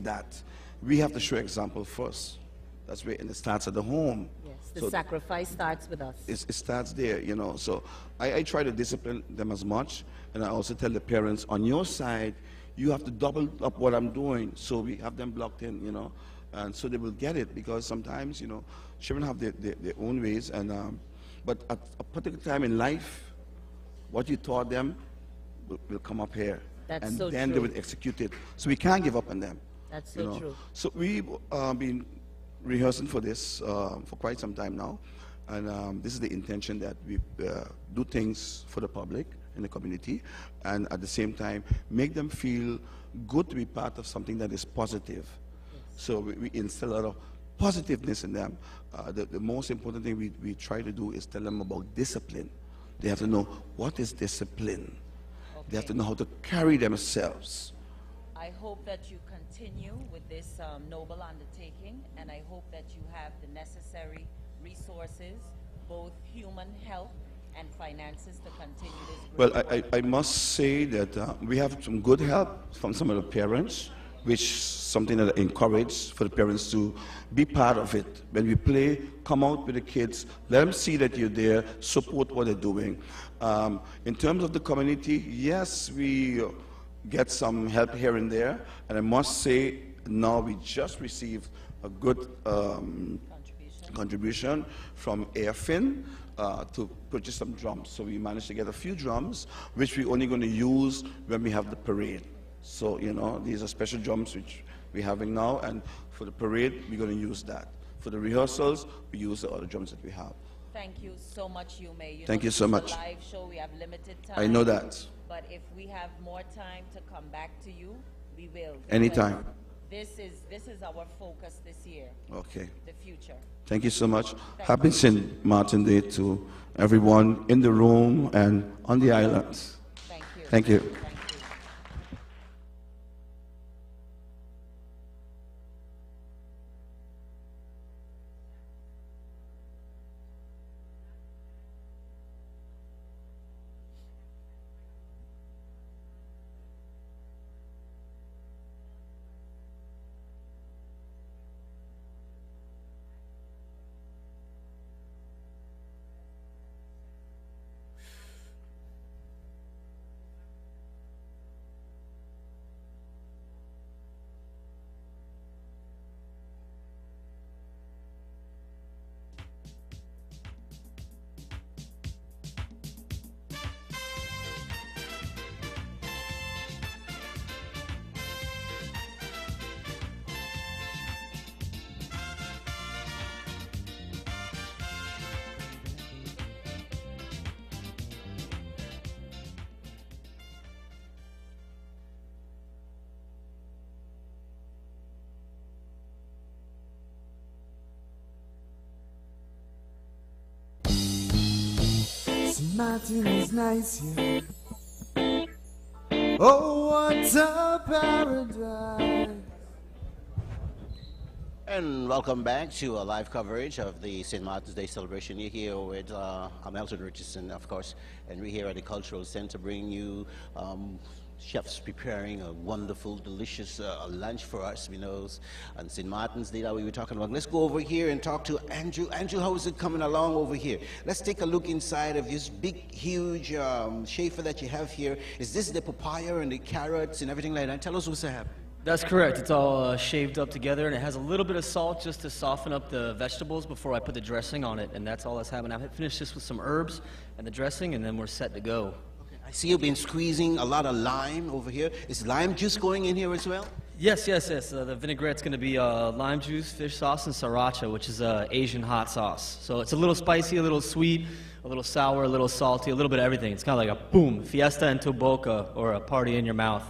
that, we have to show example first. That's where, and it starts at the home. Yes, the sacrifice starts with us. It starts there, you know. So I try to discipline them as much, and I also tell the parents, on your side, you have to double up what I'm doing, so we have them blocked in, you know, and so they will get it, because sometimes, you know, children have their own ways, and but at a particular time in life, what you taught them will come up here. That's and so then true. they will execute it. So we can't give up on them. That's so you know. true. So we've been rehearsing for this for quite some time now, and this is the intention, that we do things for the public in the community, and at the same time make them feel good to be part of something that is positive. Yes. So we instill a lot of positiveness in them. The most important thing we try to do is tell them about discipline. They have to know what is discipline. Okay. They have to know how to carry themselves. I hope that you continue with this noble undertaking, and I hope that you have the necessary resources, both human help and finances, to continue this. Well, I must say that we have some good help from some of the parents, which something that I encourage for the parents to be part of it. When we play, come out with the kids, let them see that you're there, support what they're doing. In terms of the community, yes, we get some help here and there, and I must say now we just received a good contribution from Airfin to purchase some drums. So we managed to get a few drums, which we're only going to use when we have the parade. So, you know, these are special drums which we're having now, and for the parade, we're going to use that. For the rehearsals, we use the other drums that we have. Thank you so much, Yume. Thank you so much. It's a live show, we have limited time. I know that. But if we have more time to come back to you, we will. Anytime. This is our focus this year. Okay. The future. Thank you so much. Happy St. Maarten Day to everyone in the room and on the island. Thank you. Thank you. Thank you. Maarten is nice here. Oh, what a paradise. And welcome back to a live coverage of the St. Martin's Day celebration. You're here with Maarten Richardson, of course, and we're here at the Cultural Center bringing you chefs preparing a wonderful, delicious lunch for us, you know, on St. Martin's Day that we were talking about. Let's go over here and talk to Andrew. Andrew, how is it coming along over here? Let's take a look inside of this big, huge shafer that you have here. Is this the papaya and the carrots and everything like that? Tell us what's happening. That's correct. It's all shaved up together, and it has a little bit of salt just to soften up the vegetables before I put the dressing on it, and that's all that's happening. I've finished this with some herbs and the dressing, and then we're set to go. I see you've been squeezing a lot of lime over here. Is lime juice going in here as well? Yes, yes, yes. The vinaigrette's going to be lime juice, fish sauce, and sriracha, which is Asian hot sauce. So it's a little spicy, a little sweet, a little sour, a little salty, a little bit of everything. It's kind of like a boom, fiesta in tu boca, or a party in your mouth.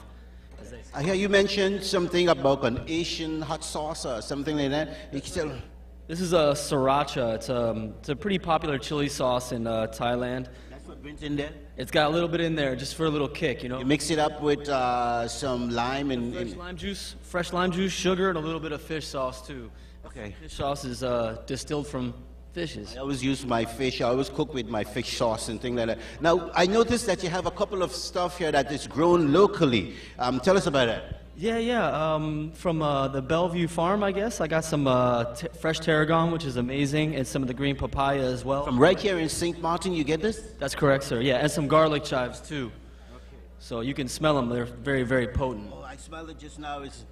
I hear you mentioned something about an Asian hot sauce or something like that. This is a sriracha. It's a pretty popular chili sauce in Thailand. That's what brings in there? It's got a little bit in there just for a little kick, you know. You mix it up with some lime and fresh lime juice, sugar, and a little bit of fish sauce too. Okay. Fish sauce is distilled from fishes. I always use my fish. I always cook with my fish sauce and things like that. Now, I noticed that you have a couple of stuff here that is grown locally. Tell us about that. From the Bellevue farm, I guess. I got some fresh tarragon, which is amazing, and some of the green papaya as well. From right here in St. Martin, you get this? That's correct, sir. Yeah, and some garlic chives too. So you can smell them. They're very, very potent. Oh, I smell it just now. It's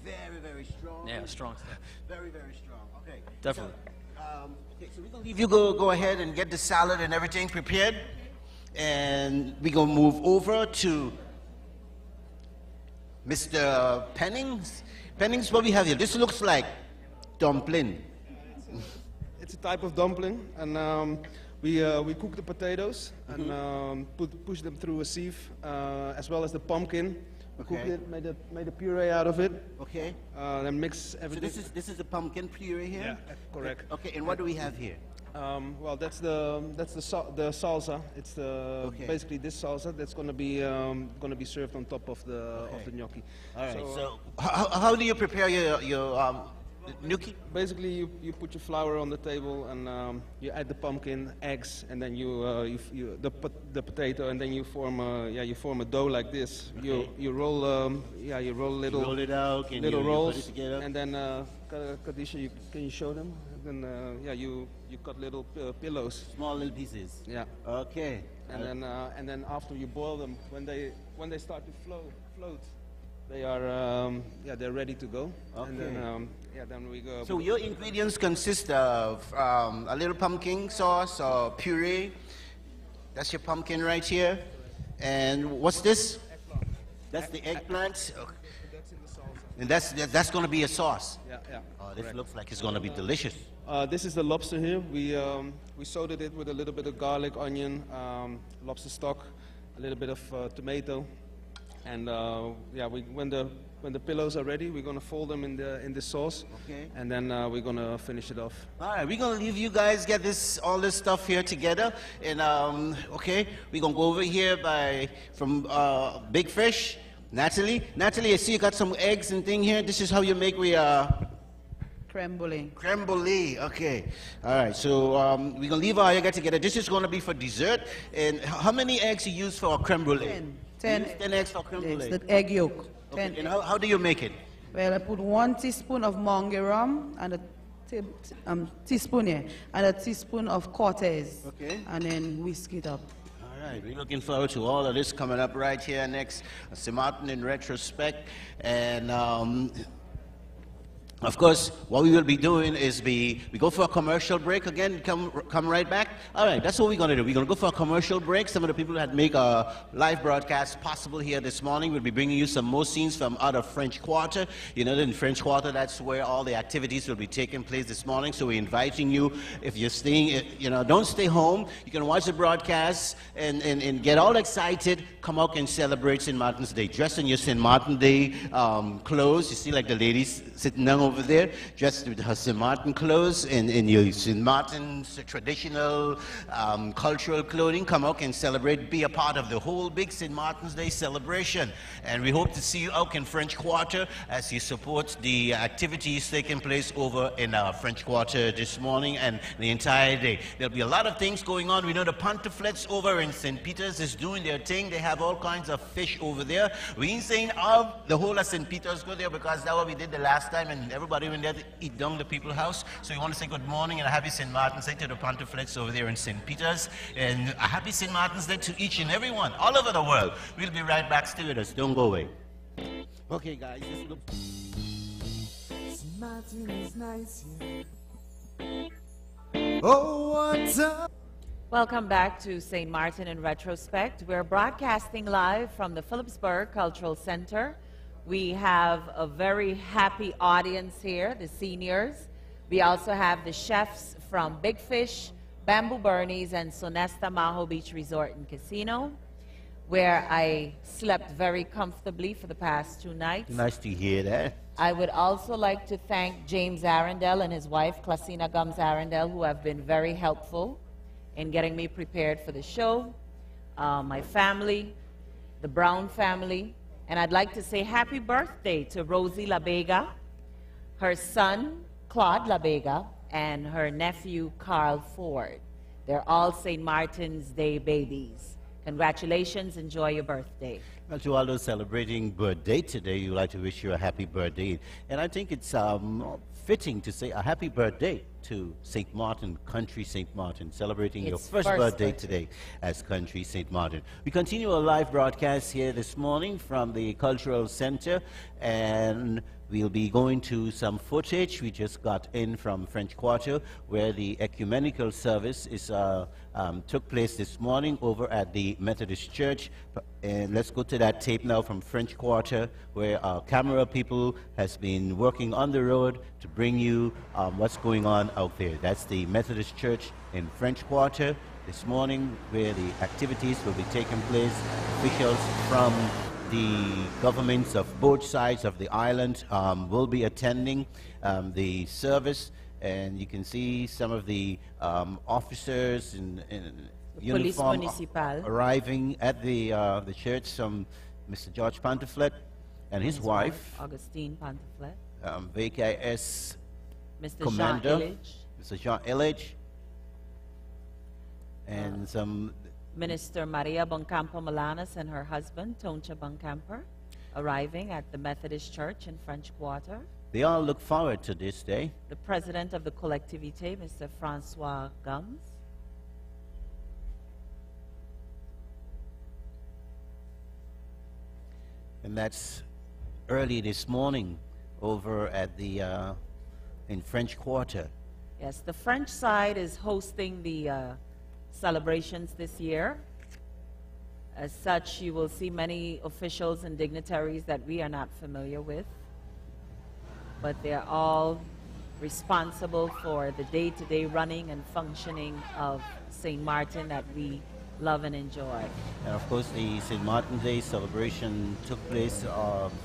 very, very strong. Yeah, strong stuff. Very, very strong. Okay. Definitely. So we're going to leave you go ahead and get the salad and everything prepared. And we're going to move over to Mr. Pennings. Pennings, what we have here? This looks like dumpling. It's a type of dumpling, and we cook the potatoes and push them through a sieve, as well as the pumpkin. We cooked it, made a puree out of it. Okay. Then mix everything. So this is the pumpkin puree here. Yeah, correct. Okay, and what do we have here? Well, that's the salsa. It's basically this salsa that's going to be served on top of the gnocchi. All right. So how do you prepare your gnocchi? Basically, you put your flour on the table and you add the pumpkin, eggs, and then the potato, and then you form a dough like this. Okay. You roll little. You roll it out, and little you rolls, put it together. and then Kadisha, can you show them? And then you cut little pillows. Small little pieces. Yeah. Okay. And then after you boil them, when they start to float, they are they're ready to go. Okay. And then we go. So your ingredients consist of a little pumpkin sauce or puree. That's your pumpkin right here. And what's this? Eggplant. That's the eggplant. Okay. That's in the salsa. And that's going to be a sauce. Yeah. Oh, this looks like it's going to be delicious. This is the lobster here. We sauteed it with a little bit of garlic, onion, lobster stock, a little bit of tomato, and when the pillows are ready, we're gonna fold them in the sauce. Okay. And then we're gonna finish it off. All right, we're gonna leave you guys get all this stuff here together, and okay, we're gonna go over here from Big Fish. Natalie, I see you got some eggs and thing here. This is how you make Creme brulee. creme brulee. Okay. All right. So we're gonna leave our egg together. This is gonna be for dessert. And how many eggs you use for creme brulee? 10. You use 10 eggs for creme brulee. It's the egg yolk. Okay. 10 And how do you make it? Well, I put 1 teaspoon of marjoram and a teaspoon here, and a teaspoon of Cortez. Okay. And then whisk it up. All right, we're looking forward to all of this coming up right here next. Maarten in Retrospect. And of course, what we will be doing is we go for a commercial break again, come right back. All right, that's what we're going to do. We're going to go for a commercial break. Some of the people that make a live broadcast possible here this morning will be bringing you some more scenes from out of French Quarter. You know, in French Quarter, that's where all the activities will be taking place this morning. So we're inviting you, if you're staying, don't stay home. You can watch the broadcast and get all excited. Come out and celebrate St. Martin's Day. Dress in your St. Martin Day clothes. You see like the ladies sitting down over there, dressed with her St. Martin clothes and your St. Martin's traditional cultural clothing. Come out and celebrate, be a part of the whole big St. Martin's Day celebration. And we hope to see you out in French Quarter as you support the activities taking place over in French Quarter this morning and the entire day. There'll be a lot of things going on. We know the Pantouflettes over in St. Peter's is doing their thing. They have all kinds of fish over there. We ain't saying the whole of St. Peter's go there because that's what we did the last time, and everybody went there to eat down the people's house. So we want to say good morning and a happy St. Martin's Day to the Pantouflettes over there in St. Peter's, and a happy St. Martin's Day to each and every one all over the world. We'll be right back. Stay with us. Don't go away. Okay, guys. St. Martin is nice, yeah. Oh, what's up? Welcome back to St. Martin in Retrospect. We're broadcasting live from the Philipsburg Cultural Center. We have a very happy audience here, the seniors. We also have the chefs from Big Fish, Bamboo Bernie's, and Sonesta Maho Beach Resort and Casino, where I slept very comfortably for the past 2 nights. Nice to hear that. I would also like to thank James Arundel and his wife, Klasina Gums Arundel, who have been very helpful in getting me prepared for the show, my family, the Brown family, and I'd like to say happy birthday to Rosie LaBega, her son, Claude LaBega, and her nephew, Carl Ford. They're all St. Martin's Day babies. Congratulations, enjoy your birthday. Well, to all those celebrating birthday today, you'd like to wish you a happy birthday. And I think it's fitting to say a happy birthday to St. Martin, Country St. Martin, celebrating your first birthday today as Country St. Martin. We continue our live broadcast here this morning from the Cultural Center, and we'll be going to some footage we just got in from French Quarter, where the ecumenical service is took place this morning over at the Methodist Church. And let's go to that tape now from French Quarter, where our camera people has been working on the road to bring you what's going on out there. That's the Methodist Church in French Quarter this morning, where the activities will be taking place. Officials from the governments of both sides of the island will be attending the service, and you can see some of the officers in uniform arriving at the church. Some Mr. George Pantoflet and his wife, Augustine Pantoflet, VKS Mr. Commander, Jean Illich, Mr. Jean Illich, and some Minister Maria Boncampo Malanas and her husband, Toncha Boncamper, arriving at the Methodist Church in French Quarter. They all look forward to this day. The president of the collectivité, Mr. Francois Gums. And that's early this morning over at the in French Quarter. Yes, the French side is hosting the celebrations this year. As such, you will see many officials and dignitaries that we are not familiar with, but they're all responsible for the day-to-day running and functioning of St. Martin that we love and enjoy. And of course, the St. Martin's Day celebration took place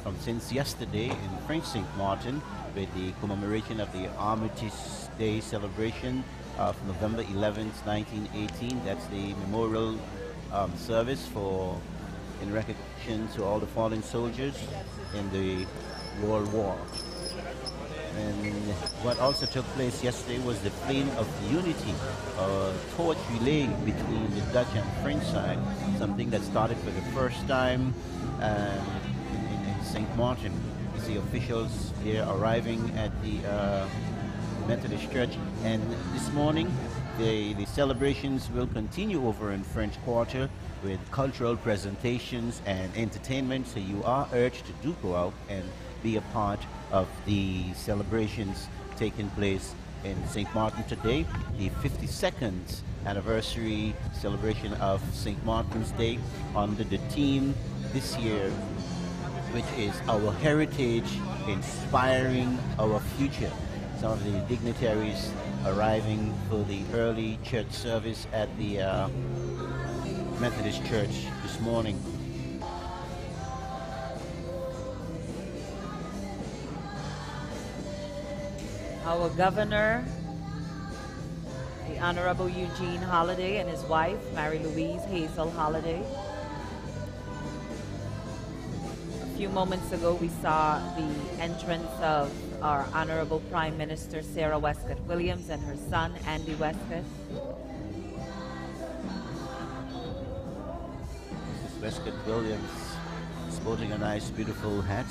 from since yesterday in French St. Martin, with the commemoration of the Armistice Day celebration of November 11th, 1918. That's the memorial service in recognition to all the fallen soldiers in the World War. And what also took place yesterday was the flame of unity, a torch relay between the Dutch and French side, something that started for the first time in St. Martin. You see officials here arriving at the Methodist Church, and this morning the celebrations will continue over in French Quarter with cultural presentations and entertainment, so you are urged to do go out and be a part of the celebrations taking place in St. Martin today, the 52nd anniversary celebration of St. Martin's Day, under the theme this year, which is Our Heritage Inspiring Our Future. Some of the dignitaries arriving for the early church service at the Methodist Church this morning. Our governor, the Honorable Eugene Holliday, and his wife, Mary Louise Hazel Holliday. A few moments ago, we saw the entrance of our Honorable Prime Minister Sarah Westcott Williams and her son, Andy Westcott. Mrs. Westcott Williams sporting a nice, beautiful hat.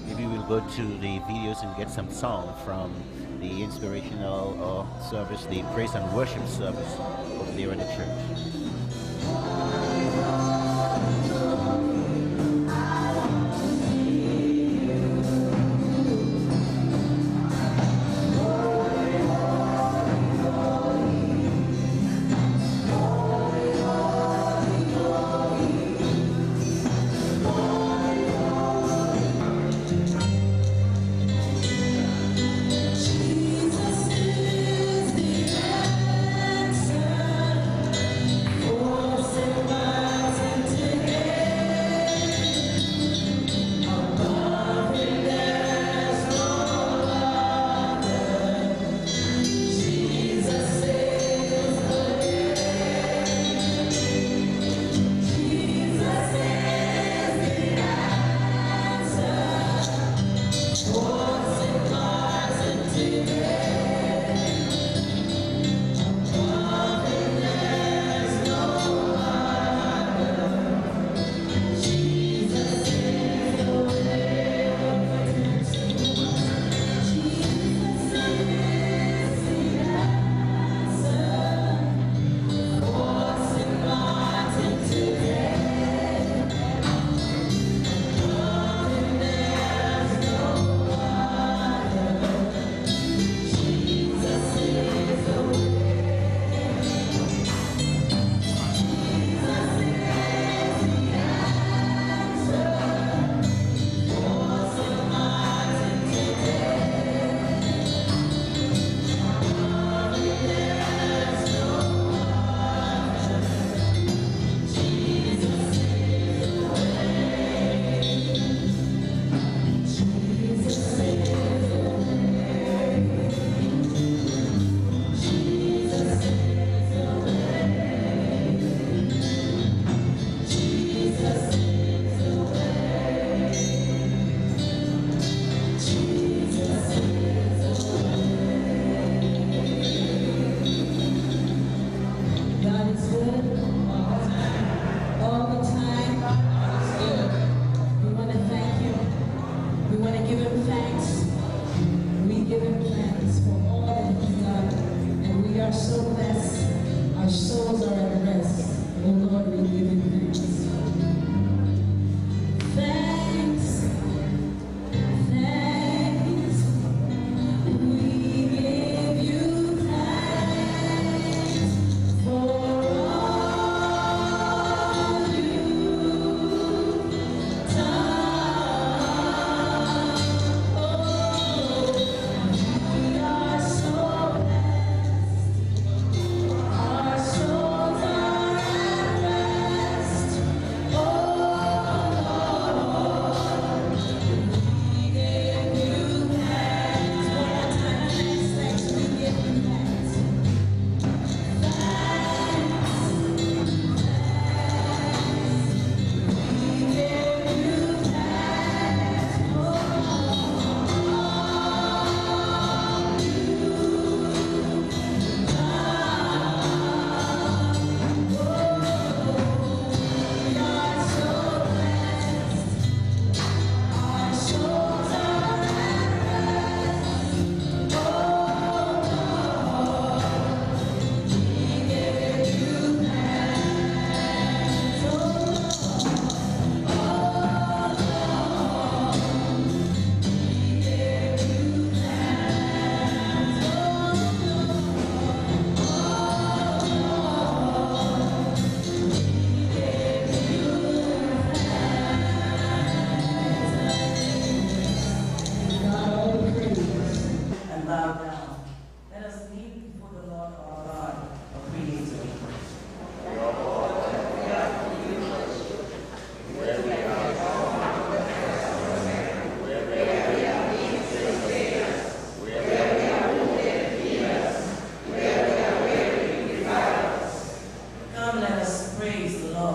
Maybe we'll go to the videos and get some song from the inspirational service, the praise and worship service over there in the church.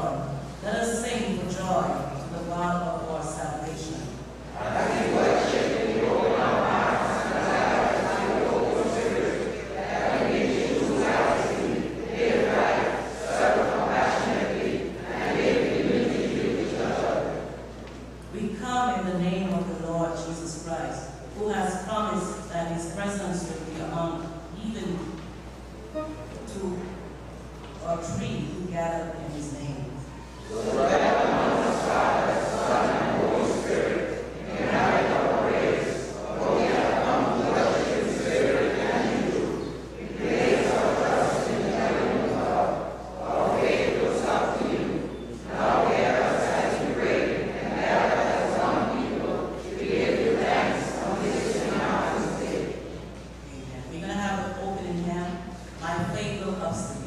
Lord. Let us sing for joy to the God of our salvation. We come in the name of the Lord Jesus Christ, who has promised that his presence will be among even two or three who gather in his name. We're going to have an opening hymn, My Faith Will Upstate.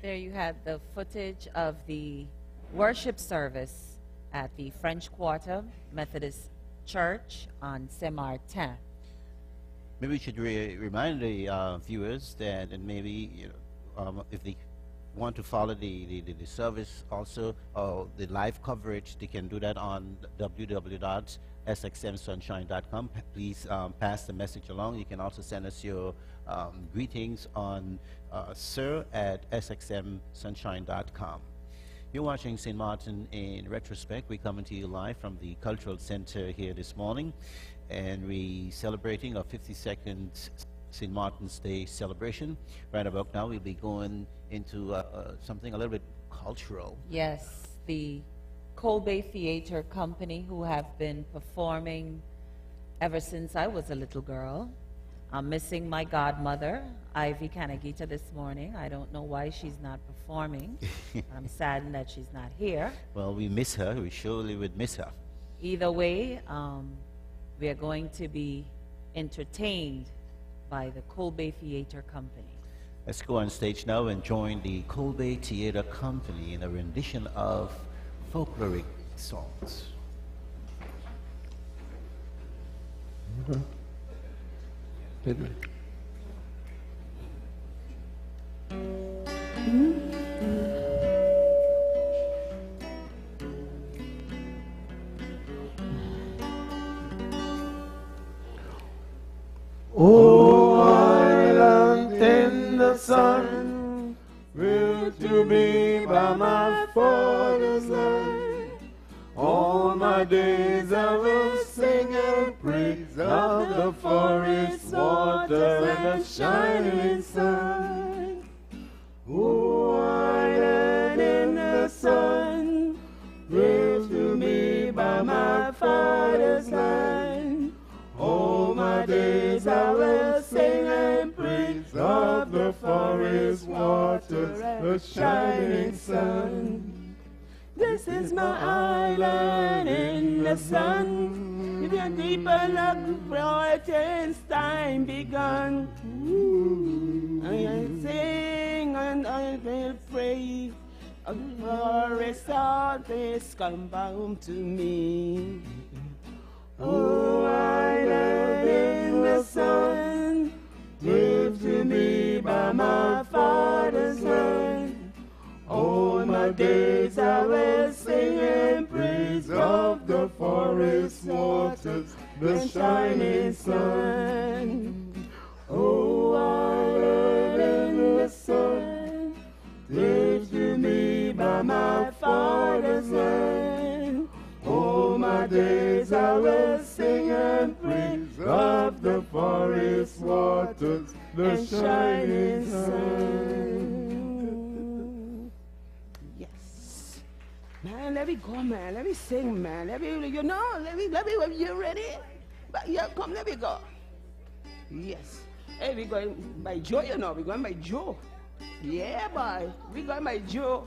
There you had the footage of the worship service at the French Quarter Methodist Church on Saint-Martin. Maybe we should remind the viewers that, and maybe if they want to follow the service also, the live coverage, they can do that on www.sxmsunshine.com. Please pass the message along. You can also send us your greetings on sir@sxmsunshine.com. You're watching St. Maarten in Retrospect. We're coming to you live from the Cultural Center here this morning, and we're celebrating our 52nd St. Martin's Day celebration. Right about now, we'll be going into something a little bit cultural. Yes, the Colby Theater Company, who have been performing ever since I was a little girl. I'm missing my godmother, Ivy Kanagita, this morning. I don't know why she's not performing. I'm saddened that she's not here. Well, we miss her. We surely would miss her. Either way, we are going to be entertained by the Colby Theater Company. Let's go on stage now and join the Colby Theater Company in a rendition of folkloric songs. Pedro. Oh, island in the sun, live to be by my Father's side. All my days I will sing and praise of the forest water and the shining sun. Oh, island in the sun, live to me by my Father's side. All my days I will sing and praise of the forest waters, the shining sun. This is my island in the sun. If you're deeper look for it, it's time begun. I sing and I will pray. A forest always come back to me. Oh, island in the sun, live to me by my Father's side. All my days I will sing and praise of the forest waters, the shining sun. Oh, island in the sun, live to me by my Father's side. All my days I will sing and praise of the forest waters, the shining sun. Yes. Man, let me go, man. Let me sing, man. Let me, you ready? But yeah, come, let me go. Yes. Hey, we're going by Joe, you know. We're going by Joe. Yeah, boy. We're going by Joe.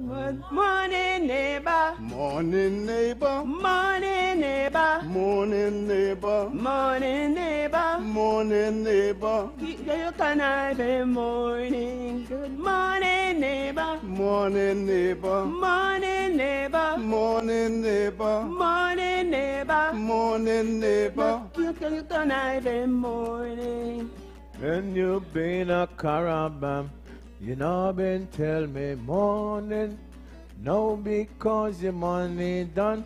Good morning, neighbor. Morning, neighbor. Morning, neighbor. Morning, neighbor. Morning, neighbor. Morning, neighbor. You can have a morning. Good morning, neighbor. Morning, neighbor. Morning, neighbor. Morning, neighbor. Morning, neighbor. Morning, neighbor. You can have a morning. When you been a caravan, you know been tell me morning. No, because your money done,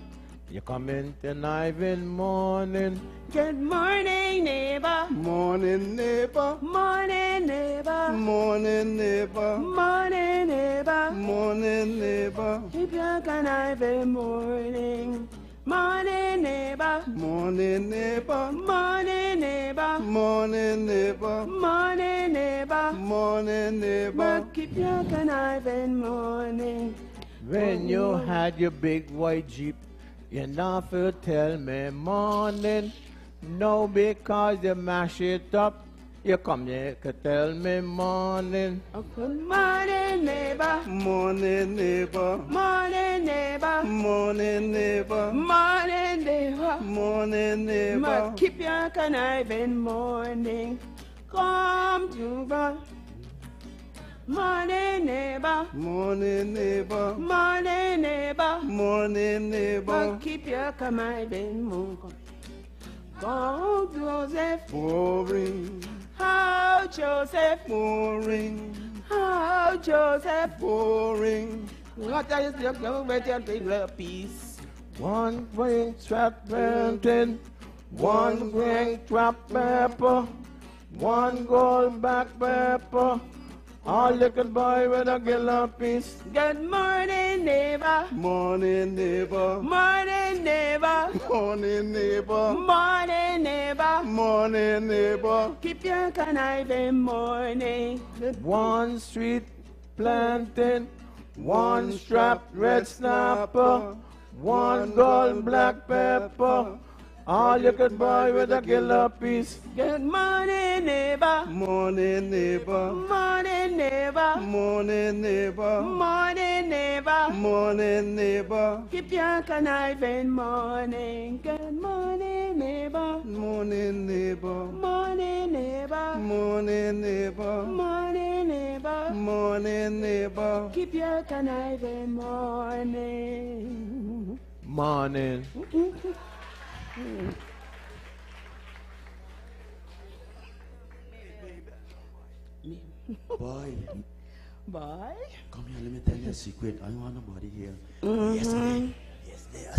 you come in tonight in morning. Good morning, neighbor. Morning, neighbor. Morning, neighbor. Morning, neighbor. Morning, neighbor. Morning, neighbor. If you can have a morning. Morning, neighbor. Morning, neighbor. Morning, neighbor. Morning, neighbor. Morning, neighbor. Morning, neighbor. But keep your conniving morning. When you had your big white Jeep, you never tell me morning. No, because you mash it up, you come here to tell me morning. Good morning, neighbor. Morning, neighbor. Morning, neighbor. Morning, neighbor. Morning, neighbor. Morning, neighbor. But keep your conniving morning. Come to God. Morning, neighbor. Morning, neighbor. Morning, neighbor. Morning, neighbor. But keep your conniving morning. Go, Joseph. Boring. How Joseph. Boring. How Joseph. Boring. What are you doing with your big little piece? One green trap painting, one green trap pepper, one gold back pepper. All you could buy with a killer piece. Good morning, neighbor. Morning, neighbor. Morning, neighbor. Morning, neighbor. Morning, neighbor. Morning, neighbor. Keep your conniving morning. One street planting, one strapped red snapper, one gold black pepper. All you could buy with a killer piece. Good morning, neighbor. Morning, neighbor. Morning, neighbor. Morning, neighbor. Morning, neighbor. Morning, neighbor. Keep your conniving morning. Good morning, neighbor. Morning, neighbor. Morning, neighbor. Morning, neighbor. Morning, neighbor. Morning, neighbor. Keep your conniving morning. Morning. Boy. Boy? Come here, let me tell you a secret. I don't want nobody here. Yesterday, I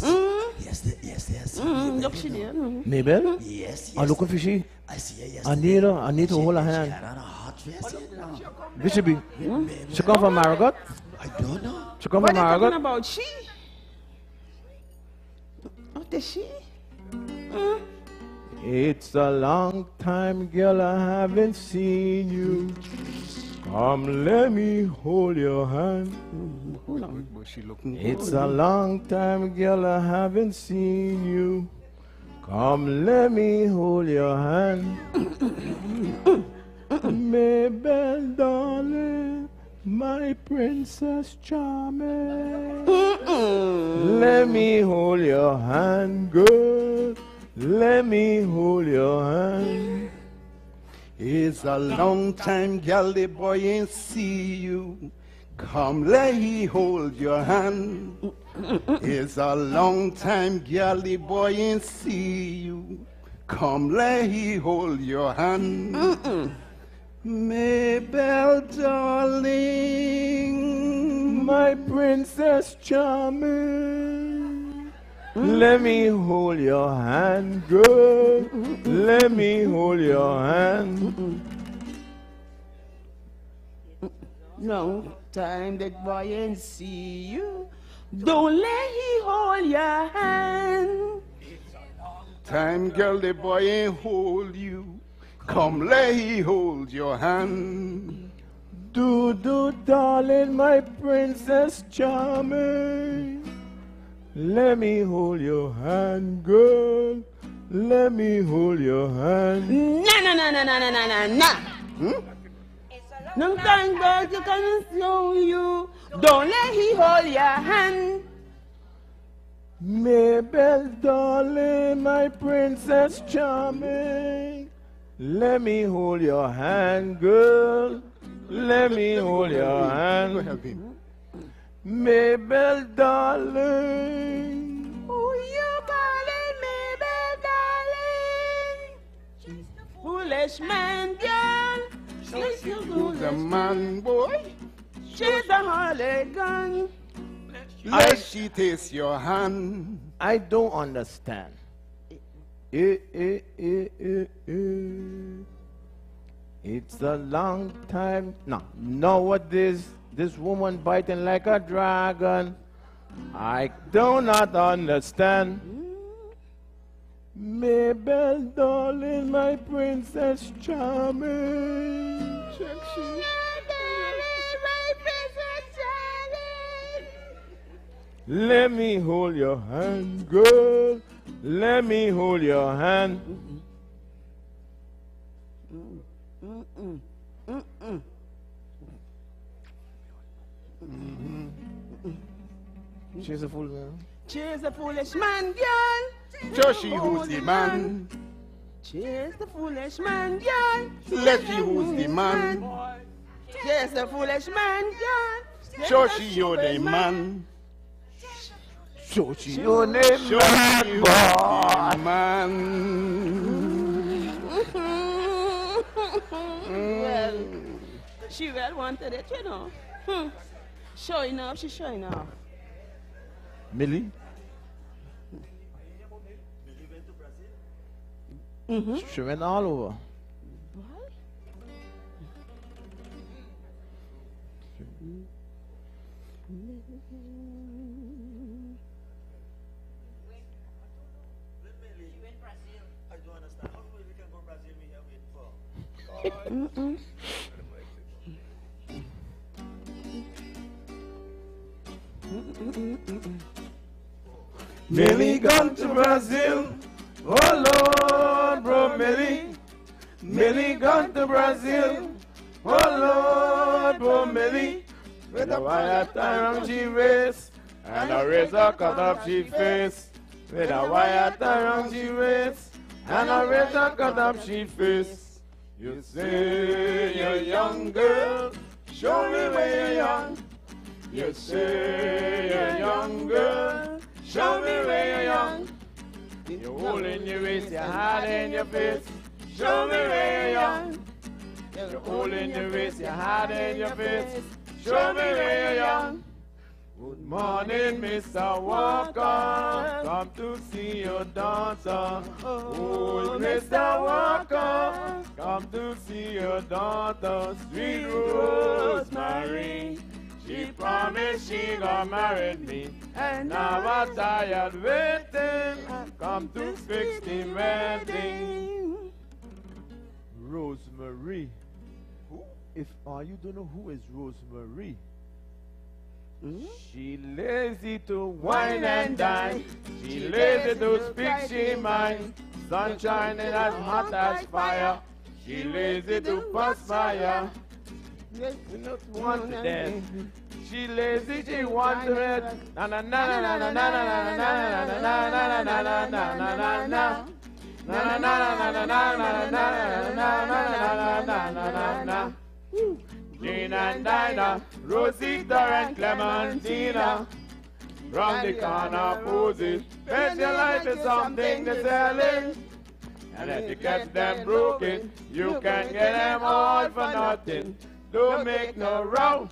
Yes. Look, she there. Mabel? Yes. I'm looking for she. I see her I yesterday. need her. I need to hold her She hand. had on a hot dress. This should be. She come from Marigot? I don't know. She come What from are you talking Marigot? about? She? What is she? It's a long time, girl, I haven't seen you. Come, let me hold your hand. Hold on. It's a long time, girl, I haven't seen you. Come, let me hold your hand. Mabel, darling, my princess charming. Let me hold your hand, girl. Let me hold your hand. It's a long time, gal, the boy ain't see you. Come, let he hold your hand. It's a long time, gal, the boy ain't see you. Come, let he hold your hand. Mabel, darling, My princess charming. Let me hold your hand, girl. Let me hold your hand. Long time that boy ain't see you. Don't let he hold your hand. time, girl, the boy ain't hold you. Come, let he hold your hand. Do, darling, my princess charming. Let me hold your hand, girl. Let me hold your hand. Nah. Long time girl, you can show you. Don't let he hold your hand. Mabel, darling, my princess charming. Let me hold your hand, girl. Let me hold your hand. Help him. Mabel, darling. Who you calling me, baby, darling? Foolish man, girl. She's a Who's the man, boy? She's a hooligan. Let she taste your hand. I don't understand. It's a long time. No, know what this woman biting like a dragon. I do not understand. Mabel, darling, my princess charming. Sexy. Let me hold your hand, girl. Let me hold your hand. She's a fool, man. She's a foolish man, girl. Joshi, who's the man? She's the foolish man, girl. Letty, who's the man? She's the foolish man, girl. Joshi, you're the man. Joshi, your name, Joshi, boy. the man. Well, she well wanted it, you know. Showing off, she's showing off. Millie? She went all over. Millie gone to Brazil. Oh Lord, bro, Millie. Millie gone to Brazil. Oh Lord, bro, Millie. With a wire tie around she waist and a razor cut up she face. With a wire tie around she waist and a razor cut up she face. You say you're young, girl. Show me where you're young. You say you're young, girl. Show me where you're young. You're holding your waist, your heart in your face. Show me where you're young. You're holding your waist, your heart in your face. Show me where you're young. Good morning, Mr. Walker. Come to see your daughter. Oh, Mr. Walker. Come to see your daughter. Sweet Rosemary. She promised she gon' marry me. And now I'm tired waiting. Come to fix the wedding. Rosemary. Who? If you don't know who is Rosemary. She lazy to wine and dine. She lazy to speak she mind. Sun shining as hot as fire. She lazy to perspire. She not want to dance. She lazy, she want to read. Na na na na na na na na na na na na na na na. Na na na na na na na na na na na. Jane and Dinah, Rosita and Clementina, from the corner poses. Bet your life is something to selling, and if you catch them broken, you can get them all for nothing. Don't make no row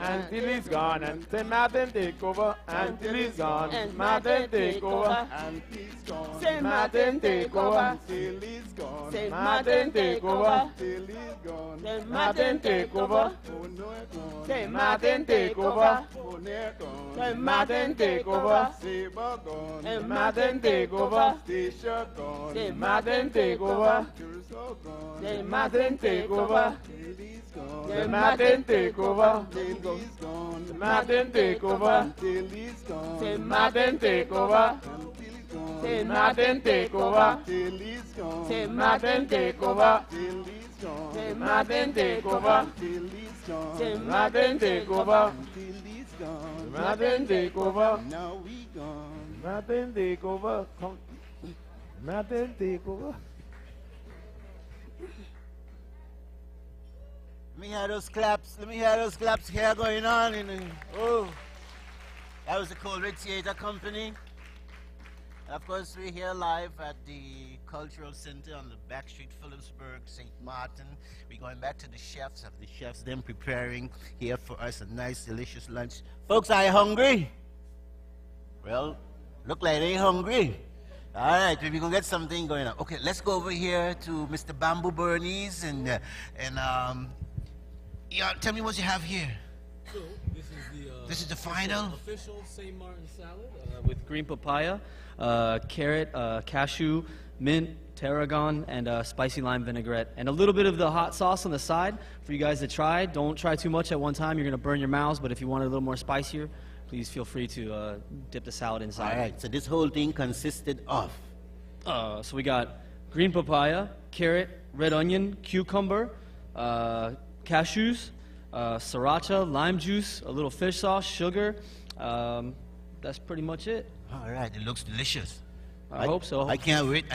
until he's gone, and say Maarten take over until he's gone. Maarten take over until he's gone. Say Maarten take over till he's gone. Say Maarten take over till he's gone. Say Maarten take over. Oh no, gone. Say Maarten take over. Oh no, gone. Say Maarten take over. Saber gone. Say Maarten take over. Station gone. Say Maarten take over. Curacao gone. Say Maarten take over. Say Maarten take over. Till he's gone. Maarten take over. Till he's gone. Say Maarten take over. Say Maarten take over. Till he's gone. Say Maarten take over. Till he's gone. Say Maarten take over. Till he's gone. Say Maarten take over. Till he's gone. Maarten take over. Now we gone. Maarten take over. Maarten take over. Let me hear those claps. Let me hear those claps here going on. Oh, that was the Coleridge Theatre Company. And of course, we're here live at the Cultural Center on the back street, Philipsburg, St. Maarten. We're going back to the chefs. Have the chefs then preparing here for us a nice, delicious lunch. Folks, are you hungry? Well, look like they ain't hungry. All right, we're gonna get something going on. Okay, let's go over here to Mr. Bamboo Bernice and yeah, tell me what you have here. So this is the final official St. Maarten salad with green papaya, carrot, cashew, mint, tarragon, and spicy lime vinaigrette, and a little bit of the hot sauce on the side for you guys to try. Don't try too much at one time; you're gonna burn your mouths. But if you want it a little more spicier, please feel free to dip the salad inside. All right. So this whole thing consisted of. So we got green papaya, carrot, red onion, cucumber. Cashews, sriracha, lime juice, a little fish sauce, sugar. That's pretty much it. All right, it looks delicious. I hope so. I can't wait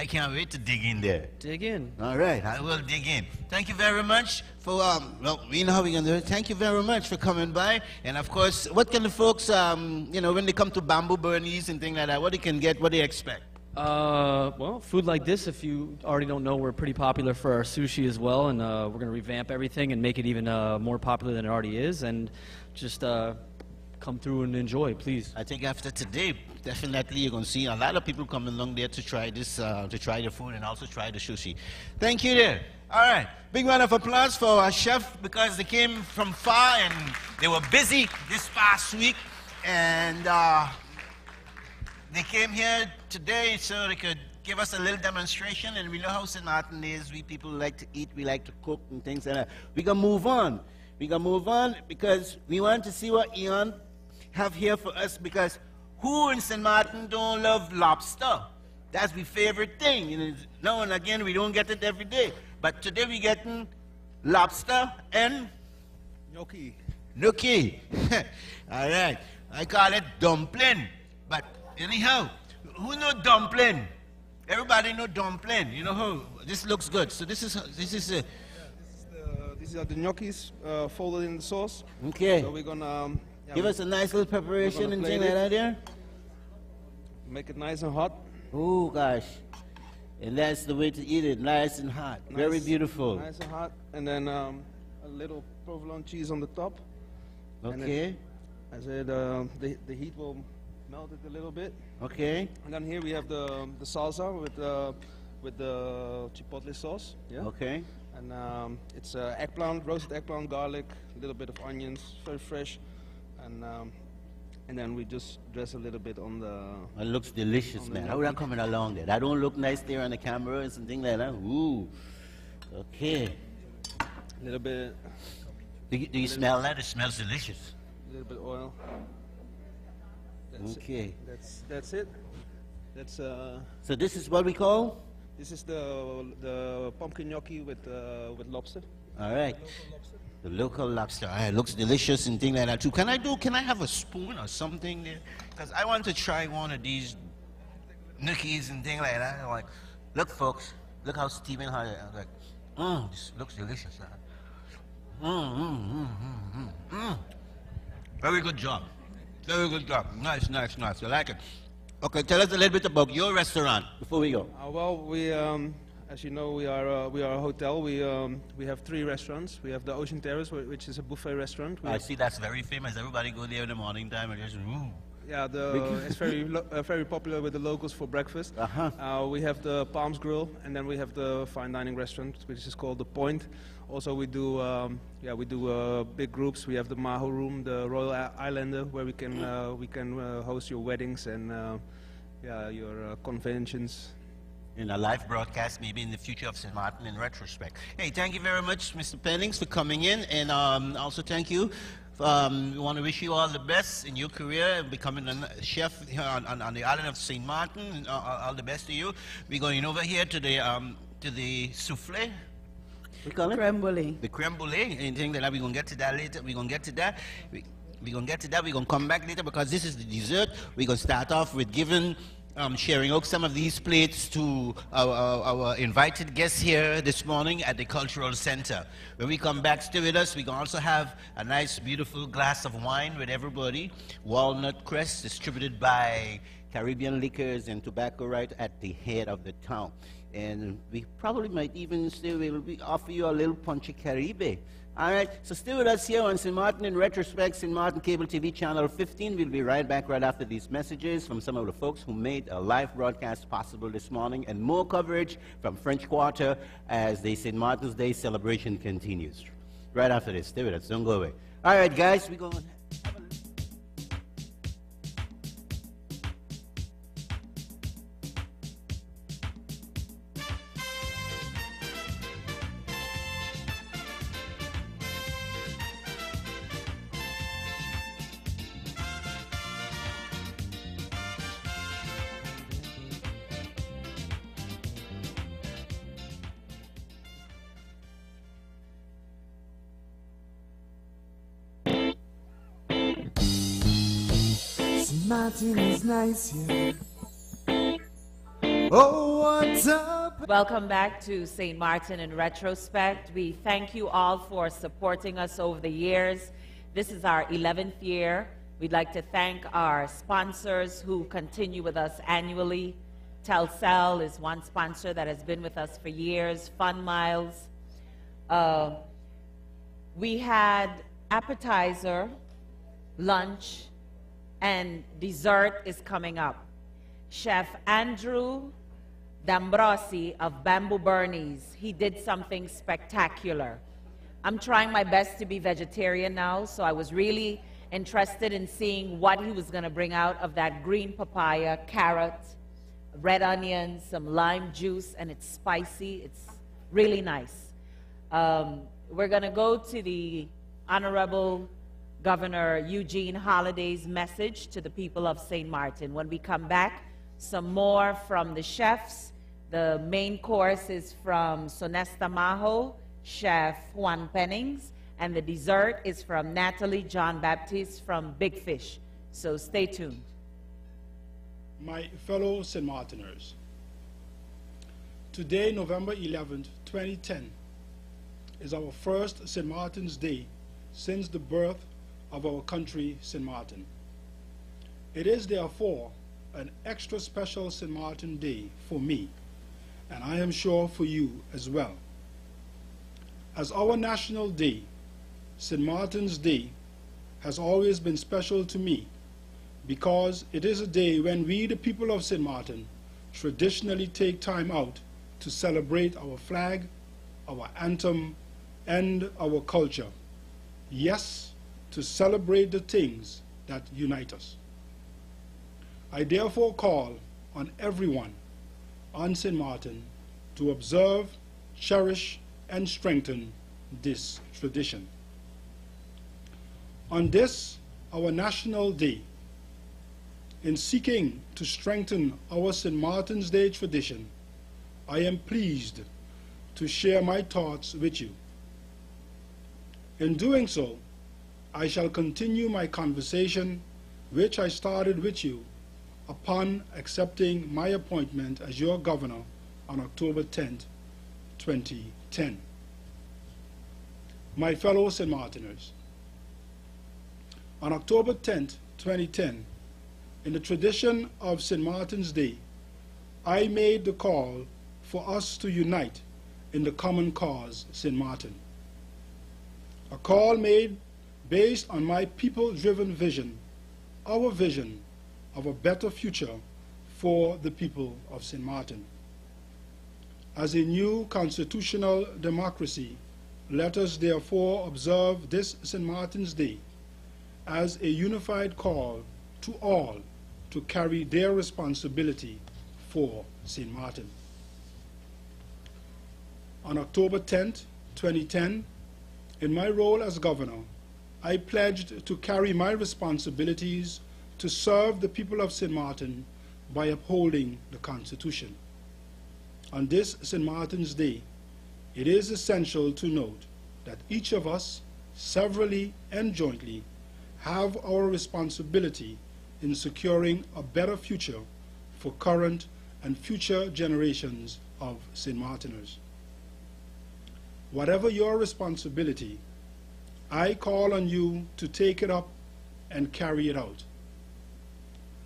to dig in there. Dig in. All right, I will dig in. Thank you very much for, well, we know how we're going to do it. Thank you very much for coming by. And of course, what can the folks, you know, when they come to Bamboo Bernice and things like that, what they can get, what they expect? Well, food like this, if you already don't know, we're pretty popular for our sushi as well, and we're going to revamp everything and make it even more popular than it already is, and just come through and enjoy, please. I think after today, definitely you're going to see a lot of people coming along there to try this, to try the food and also try the sushi. Thank you there. All right, big round of applause for our chef because they came from far and they were busy this past week, and they came here today so they could give us a little demonstration, and we know how St. Maarten is. We people like to eat, we like to cook and things like that. We're going to move on. We're going to move on because we want to see what Ian have here for us, because who in St. Maarten don't love lobster? That's my favorite thing. You know, now and again, we don't get it every day. But today we're getting lobster and Gnocchi. Gnocchi. All right. I call it dumpling. But anyhow, who know dumpling? Everybody know dumpling. You know how this looks good. So these are the gnocchis folded in the sauce. Okay. So we're gonna give us a nice little preparation and things like that there. Make it nice and hot. Oh gosh. And that's the way to eat it, nice and hot. Nice, very beautiful. Nice and hot. And then a little provolone cheese on the top. Okay. I said the heat will melt it a little bit. Okay. And then here we have the salsa with the chipotle sauce. Yeah. Okay. And it's eggplant, roasted eggplant, garlic, a little bit of onions, very fresh, and then we just dress a little bit on the. It looks delicious, man. How are you coming along there? That don't look nice there on the camera and something like that. Ooh. Okay. A little bit. Do you smell that? It smells delicious. A little bit of oil. That's okay. That's it. That's So this is what we call. This is the pumpkin gnocchi with lobster. All right. The local lobster. It looks delicious and things like that too. Can I have a spoon or something there? Because I want to try one of these gnocchis and things like that. Like, look, folks, look how steaming hot it is. Like, this looks delicious. Very good job. Very good job. Nice, nice, nice. I like it. Okay, tell us a little bit about your restaurant before we go. Well, we, as you know, we are a hotel. We have 3 restaurants. We have the Ocean Terrace, which is a buffet restaurant. I see that's very famous. Everybody go there in the morning time and just Yeah, it's very popular with the locals for breakfast. We have the Palms Grill, and then we have the fine dining restaurant, which is called The Point. Also, we do big groups. We have the Maho Room, the Royal Islander, where we can host your weddings and your conventions. In a live broadcast, maybe in the future of St. Maarten in retrospect. Hey, thank you very much, Mr. Pennings, for coming in, and also thank you. We want to wish you all the best in your career and becoming a chef here on the island of St. Maarten. All the best to you. We're going over here to the souffle. We call it? Creme brulee. The creme brulee. Anything that we're going to get to that later. We're going to get to that. We're going to get to that. We're going to come back later because this is the dessert. We're going to start off with sharing out some of these plates to our invited guests here this morning at the Cultural Center. When we come back, stay with us. We can also have a nice, beautiful glass of wine with everybody. Walnut Crest, distributed by Caribbean Liquors and Tobacco right at the head of the town. And we probably might even offer you a little Ponche Caribe. All right, so stay with us here on St. Maarten in Retrospect, St. Maarten Cable TV Channel 15. We'll be right back right after these messages from some of the folks who made a live broadcast possible this morning, and more coverage from French Quarter as the St. Martin's Day celebration continues. Right after this, stay with us, don't go away. All right, guys, we're going to have a Maarten is nice here. Oh, what's up? Welcome back to St. Maarten in Retrospect. We thank you all for supporting us over the years. This is our 11th year. We'd like to thank our sponsors who continue with us annually. Telcel is one sponsor that has been with us for years. Fun Miles. We had appetizer, lunch, and dessert is coming up. Chef Andrew D'Ambrosi of Bamboo Burnies, he did something spectacular. I'm trying my best to be vegetarian now, so I was really interested in seeing what he was going to bring out of that green papaya, carrot, red onions, some lime juice, and it's spicy. It's really nice. We're going to go to the Honorable Governor Eugene Holliday's message to the people of St. Maarten. When we come back, some more from the chefs. The main course is from Sonesta Maho, Chef Juan Pennings, and the dessert is from Natalie John Baptiste from Big Fish. So stay tuned. My fellow St. Martiners, today, November 11th, 2010, is our first St. Martin's Day since the birth of our country, St. Maarten. It is therefore an extra special St. Maarten Day for me, and I am sure for you as well. As our national day, St. Martin's Day has always been special to me because it is a day when we, the people of St. Maarten, traditionally take time out to celebrate our flag, our anthem, and our culture. Yes, to celebrate the things that unite us. I therefore call on everyone on St. Maarten to observe, cherish, and strengthen this tradition. On this, our National Day, in seeking to strengthen our St. Martin's Day tradition, I am pleased to share my thoughts with you. In doing so, I shall continue my conversation, which I started with you upon accepting my appointment as your governor on October 10, 2010. My fellow St. Martiners, on October 10, 2010, in the tradition of St. Martin's Day, I made the call for us to unite in the common cause, St. Maarten. A call made based on my people-driven vision, our vision of a better future for the people of St. Maarten. As a new constitutional democracy, let us therefore observe this St. Martin's Day as a unified call to all to carry their responsibility for St. Maarten. On October 10, 2010, in my role as governor, I pledged to carry my responsibilities to serve the people of St. Maarten by upholding the Constitution. On this St. Martin's Day, it is essential to note that each of us, severally and jointly, have our responsibility in securing a better future for current and future generations of St. Martiners. Whatever your responsibility, I call on you to take it up and carry it out.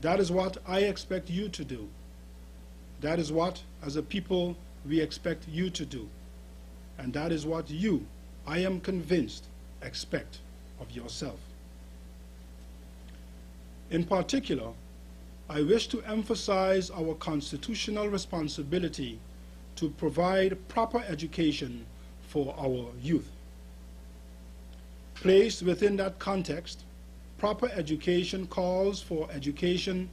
That is what I expect you to do. That is what, as a people, we expect you to do. And that is what you, I am convinced, expect of yourself. In particular, I wish to emphasize our constitutional responsibility to provide proper education for our youth. Placed within that context, proper education calls for education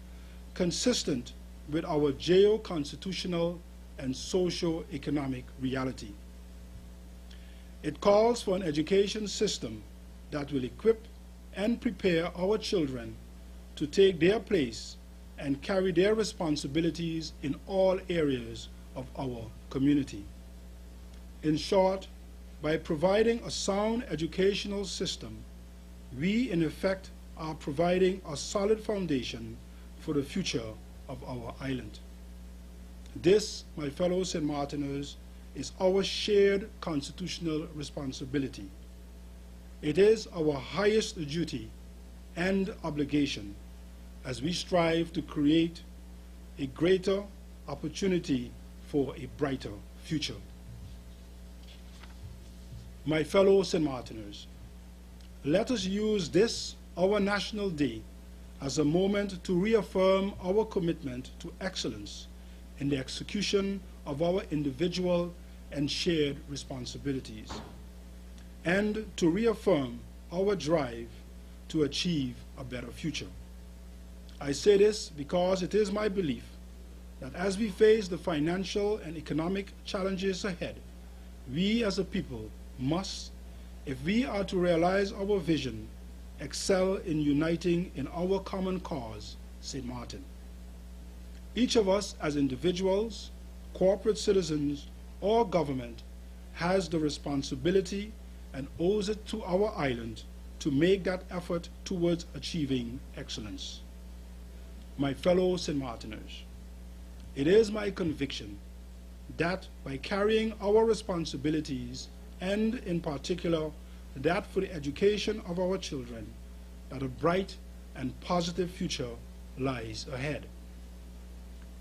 consistent with our geo-constitutional and socio-economic reality. It calls for an education system that will equip and prepare our children to take their place and carry their responsibilities in all areas of our community. In short, by providing a sound educational system, we in effect are providing a solid foundation for the future of our island. This, my fellow St. Martiners, is our shared constitutional responsibility. It is our highest duty and obligation as we strive to create a greater opportunity for a brighter future. My fellow St. Martiners, let us use this, our National Day, as a moment to reaffirm our commitment to excellence in the execution of our individual and shared responsibilities, and to reaffirm our drive to achieve a better future. I say this because it is my belief that as we face the financial and economic challenges ahead, we as a people must, if we are to realize our vision, excel in uniting in our common cause, St. Maarten. Each of us as individuals, corporate citizens, or government has the responsibility and owes it to our island to make that effort towards achieving excellence. My fellow St. Martiners, it is my conviction that by carrying our responsibilities, and in particular that for the education of our children, that a bright and positive future lies ahead.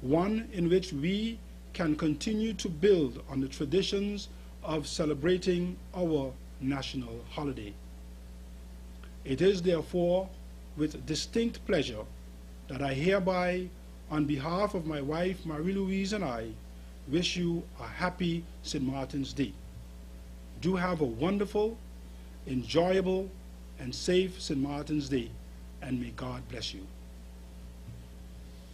One in which we can continue to build on the traditions of celebrating our national holiday. It is therefore with distinct pleasure that I hereby, on behalf of my wife Marie-Louise and I, wish you a happy St. Martin's Day. Do have a wonderful, enjoyable, and safe St. Martin's Day, and may God bless you.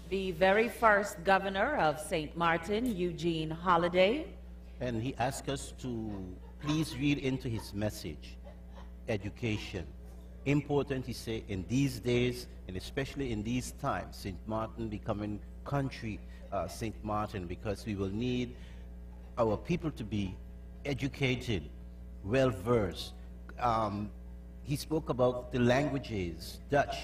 The very first governor of St. Martin, Eugene Holliday. And he asked us to please read into his message, education. Important, he said, in these days, and especially in these times, St. Martin becoming country St. Martin, because we will need our people to be educated, well-versed. He spoke about the languages, Dutch,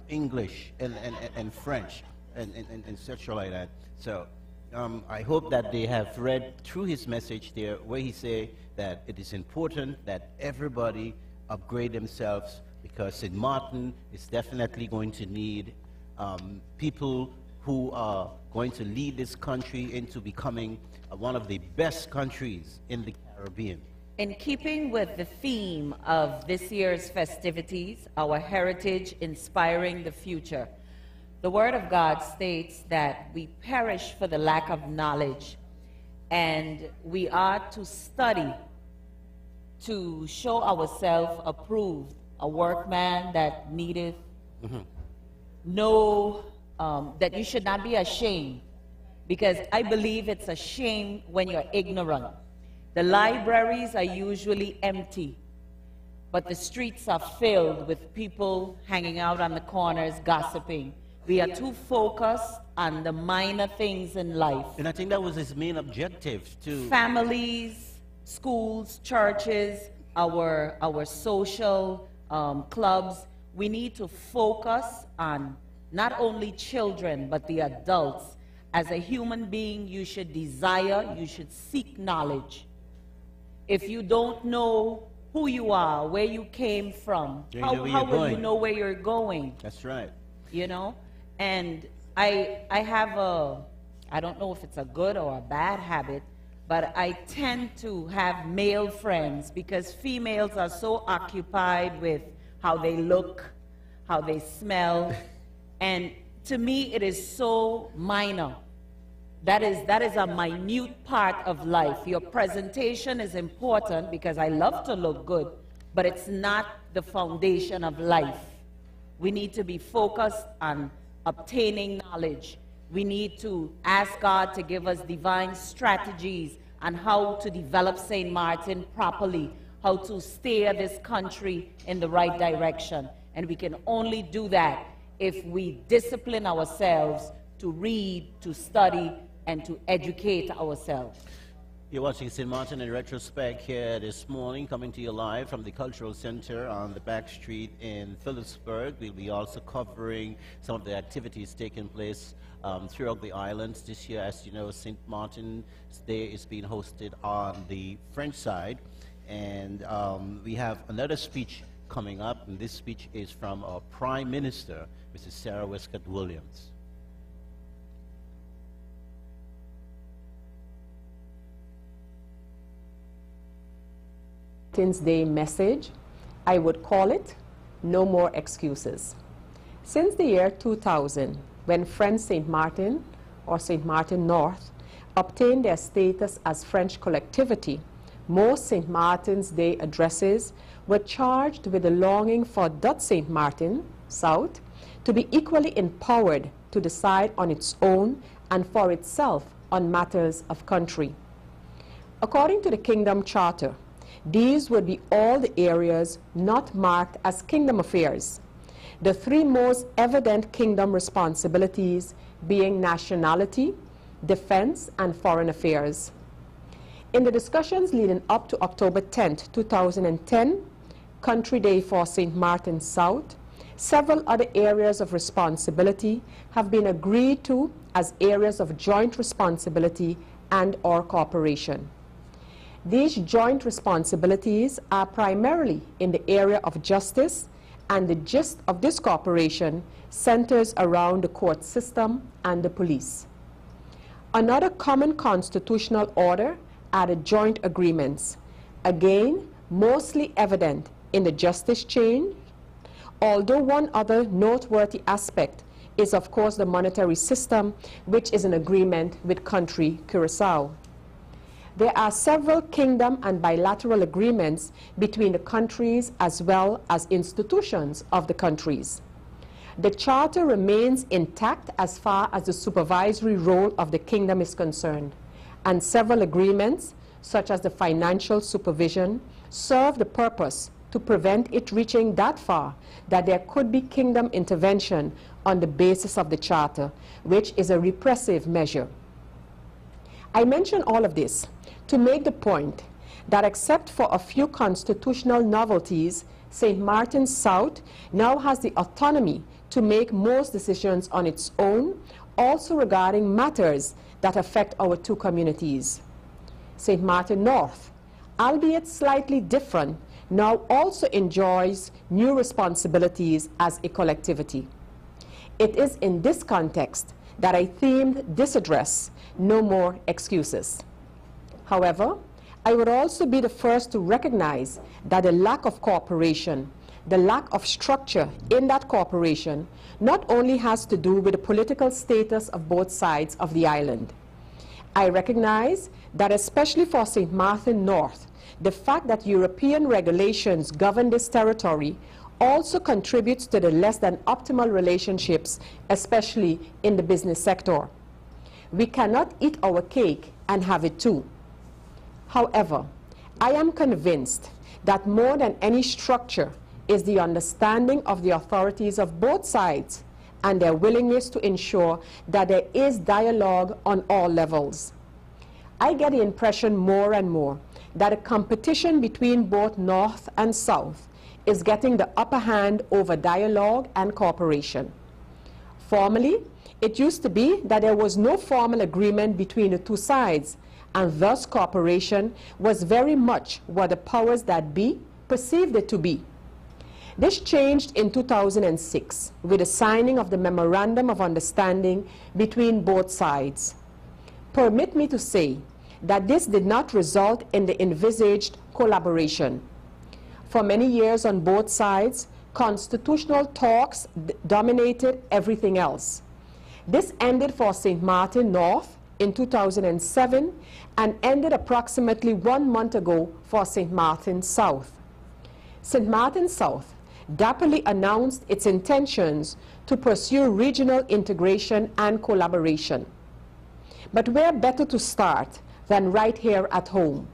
English, and French, and such like that. So I hope that they have read through his message there, where he said that it is important that everybody upgrade themselves, because St. Martin is definitely going to need people who are going to lead this country into becoming one of the best countries in the Caribbean. In keeping with the theme of this year's festivities, our heritage inspiring the future, the Word of God states that we perish for the lack of knowledge, and we are to study to show ourselves approved, a workman that needeth that you should not be ashamed, because I believe it's a shame when you're ignorant. The libraries are usually empty, but the streets are filled with people hanging out on the corners, gossiping. We are too focused on the minor things in life. And I think that was his main objective, too. Families, schools, churches, our social clubs, we need to focus on not only children, but the adults. As a human being, you should desire, you should seek knowledge. If you don't know who you are, where you came from, how will you know where you're going? That's right. You know? And I have I don't know if it's a good or a bad habit, but I tend to have male friends, because females are so occupied with how they look, how they smell, and to me it is so minor. That is a minute part of life. Your presentation is important, because I love to look good, but it's not the foundation of life. We need to be focused on obtaining knowledge. We need to ask God to give us divine strategies on how to develop St. Martin properly, how to steer this country in the right direction. And we can only do that if we discipline ourselves to read, to study, and to educate ourselves. You're watching St. Martin in Retrospect here this morning, coming to you live from the Cultural Center on the back street in Philipsburg. We'll be also covering some of the activities taking place throughout the islands. This year, as you know, St. Martin's Day is being hosted on the French side. And we have another speech coming up, and this speech is from our Prime Minister, Mrs. Sarah Westcott Williams. Day message, I would call it No More Excuses. Since the year 2000, when French St. Martin, or St. Martin North, obtained their status as French collectivity, most St. Martin's Day addresses were charged with the longing for Dutch St. Martin, South, to be equally empowered to decide on its own and for itself on matters of country. According to the Kingdom Charter, these would be all the areas not marked as kingdom affairs, the three most evident kingdom responsibilities being nationality, defense, and foreign affairs. In the discussions leading up to October 10, 2010, Country Day for St. Martin South, several other areas of responsibility have been agreed to as areas of joint responsibility and/or cooperation. These joint responsibilities are primarily in the area of justice, and the gist of this cooperation centers around the court system and the police. Another common constitutional order are the joint agreements, again mostly evident in the justice chain, Although one other noteworthy aspect is, of course, the monetary system, which is an agreement with country Curaçao. There are several kingdom and bilateral agreements between the countries as well as institutions of the countries. The charter remains intact as far as the supervisory role of the kingdom is concerned, and several agreements, such as the financial supervision, serve the purpose to prevent it reaching that far that there could be kingdom intervention on the basis of the charter, which is a repressive measure. I mention all of this to make the point that except for a few constitutional novelties, St. Maarten South now has the autonomy to make most decisions on its own, also regarding matters that affect our two communities. St. Maarten North, albeit slightly different, now also enjoys new responsibilities as a collectivity. It is in this context that I themed this address, No More Excuses. However, I would also be the first to recognize that the lack of cooperation, the lack of structure in that cooperation, not only has to do with the political status of both sides of the island. I recognize that especially for St. Maarten North, the fact that European regulations govern this territory also contributes to the less than optimal relationships, especially in the business sector. We cannot eat our cake and have it too. However, I am convinced that more than any structure is the understanding of the authorities of both sides and their willingness to ensure that there is dialogue on all levels. I get the impression more and more that a competition between both North and South is getting the upper hand over dialogue and cooperation. Formerly, it used to be that there was no formal agreement between the two sides, and thus cooperation was very much what the powers that be perceived it to be. This changed in 2006 with the signing of the Memorandum of Understanding between both sides. Permit me to say that this did not result in the envisaged collaboration. For many years on both sides, constitutional talks dominated everything else. This ended for St. Maarten North in 2007 and ended approximately 1 month ago for St. Maarten South. St. Maarten South dapperly announced its intentions to pursue regional integration and collaboration. But where better to start than right here at home?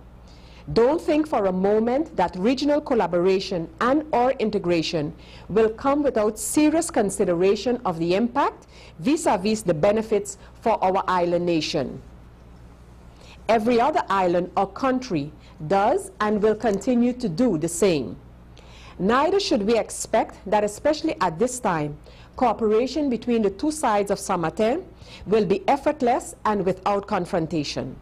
Don't think for a moment that regional collaboration and/or integration will come without serious consideration of the impact vis-à-vis the benefits for our island nation. Every other island or country does and will continue to do the same. Neither should we expect that, especially at this time, cooperation between the two sides of Saint-Martin will be effortless and without confrontation.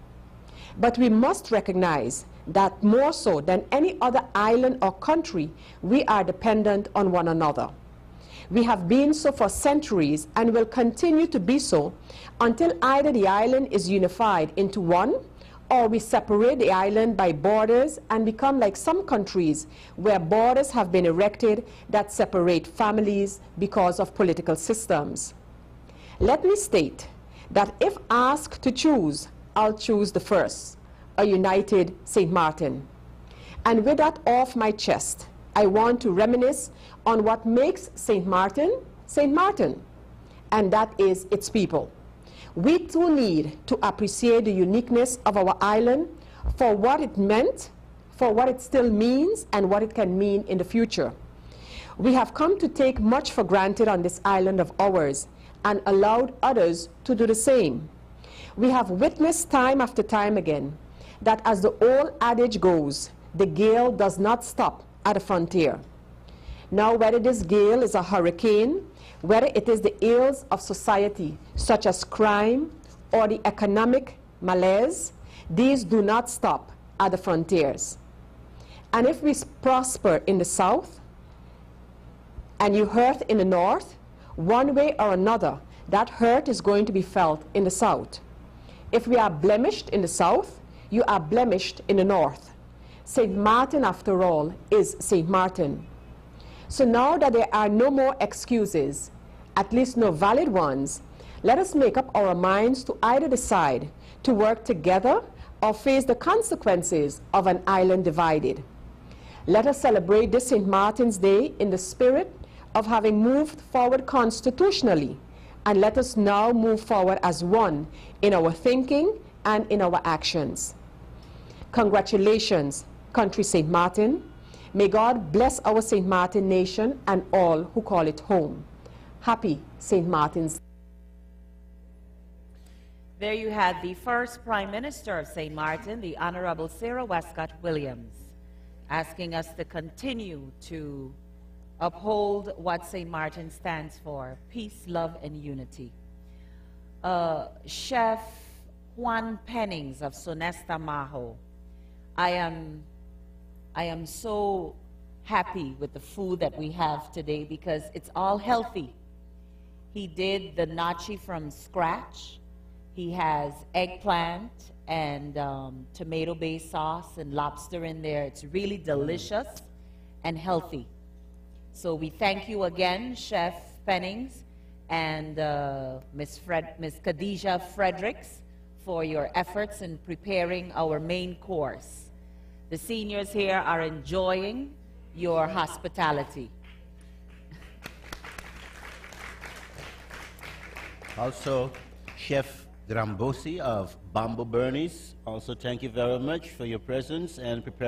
But we must recognize that more so than any other island or country, we are dependent on one another. We have been so for centuries and will continue to be so until either the island is unified into one or we separate the island by borders and become like some countries where borders have been erected that separate families because of political systems. Let me state that if asked to choose, I'll choose the first, a united St. Maarten. And with that off my chest, I want to reminisce on what makes St. Maarten, St. Maarten, and that is its people. We too need to appreciate the uniqueness of our island for what it meant, for what it still means, and what it can mean in the future. We have come to take much for granted on this island of ours and allowed others to do the same. We have witnessed time after time again that, as the old adage goes, the gale does not stop at the frontier. Now, whether this gale is a hurricane, whether it is the ills of society, such as crime or the economic malaise, these do not stop at the frontiers. And if we prosper in the south and you hurt in the north, one way or another, that hurt is going to be felt in the south. If we are blemished in the south, you are blemished in the north. St. Maarten, after all, is St. Maarten. So now that there are no more excuses, at least no valid ones, let us make up our minds to either decide to work together or face the consequences of an island divided. Let us celebrate this St. Martin's Day in the spirit of having moved forward constitutionally, and let us now move forward as one in our thinking and in our actions. Congratulations, country St. Martin. May God bless our St. Martin nation and all who call it home. Happy St. Martin's. There you had the first Prime Minister of St. Martin, the Honorable Sarah Westcott Williams, asking us to continue to uphold what St. Martin stands for: peace, love, and unity. Chef Juan Pennings of Sonesta Maho, I am so happy with the food that we have today because it's all healthy. He did the nachi from scratch. He has eggplant and tomato-based sauce and lobster in there. It's really delicious and healthy. So we thank you again, Chef Pennings and Miss Khadija Fredericks, for your efforts in preparing our main course. The seniors here are enjoying your hospitality. Also, Chef Drambosi of Bamboo Burnies, also thank you very much for your presence and preparing